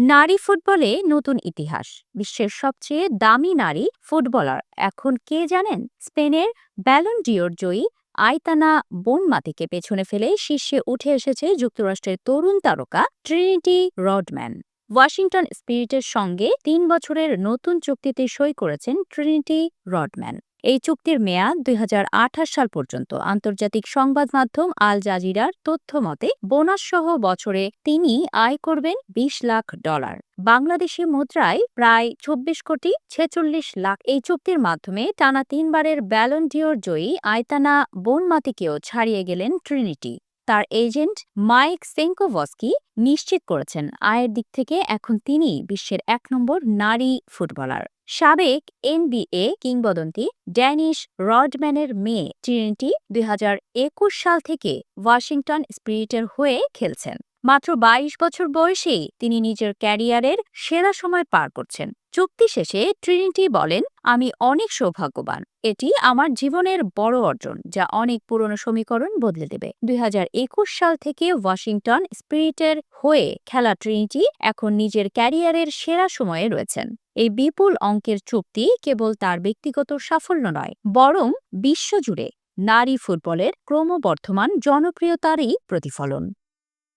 নারী ফুটবলে নতুন ইতিহাস। বিশ্বের সবচেয়ে দামি নারী ফুটবলার এখন কে জানেন? স্পেনের ব্যালন ডিওর জয়ী আইতানা বোনমাতিকে পেছনে ফেলে শীর্ষে উঠে এসেছে যুক্তরাষ্ট্রের তরুণ তারকা ট্রিনিটি রডম্যান। ওয়াশিংটন স্পিরিটের সঙ্গে ৩ বছরের নতুন চুক্তিতে সই করেছেন ট্রিনিটি রডম্যান। এই চুক্তির মেয়াদ ২০২৮ সাল পর্যন্ত। আন্তর্জাতিক সংবাদ মাধ্যম আল জাজিরার তথ্য মতে বোনাস সহ বছরে তিনি আয় করবেন $২০ লাখ, বাংলাদেশি মুদ্রায় প্রায় ২৪ কোটি ৪৬ লাখ। এই চুক্তির মাধ্যমে টানা ৩ বারের ব্যালন ডিওর জয়ী আয়তানা বোনমাতিকেও ছাড়িয়ে গেলেন ট্রিনিটি। তার এজেন্ট মাইক সেঙ্কোভস্কি নিশ্চিত করেছেন, আয়ের দিক থেকে এখন তিনিই বিশ্বের ১ নম্বর নারী ফুটবলার। সাবেক এনবিএ কিংবদন্তি ড্যানিশ রডম্যানের মেয়ে ট্রিনিটি ২০২১ সাল থেকে ওয়াশিংটন স্পিরিটের হয়ে খেলছেন। মাত্র ২২ বছর বয়সেই তিনি নিজের ক্যারিয়ারের সেরা সময় পার করছেন। চুক্তি শেষে ট্রিনিটি বলেন, আমি অনেক সৌভাগ্যবান। এটি আমার জীবনের বড় অর্জন, যা অনেক পুরনো সমীকরণ বদলে দেবে। ২০২১ সাল থেকে ওয়াশিংটন স্পিরিটের হয়ে খেলা ট্রিনিটি এখন নিজের ক্যারিয়ারের সেরা সময়ে রয়েছেন। এই বিপুল অঙ্কের চুক্তি কেবল তার ব্যক্তিগত সাফল্য নয়, বরং বিশ্বজুড়ে নারী ফুটবলের ক্রমবর্ধমান জনপ্রিয়তারই প্রতিফলন।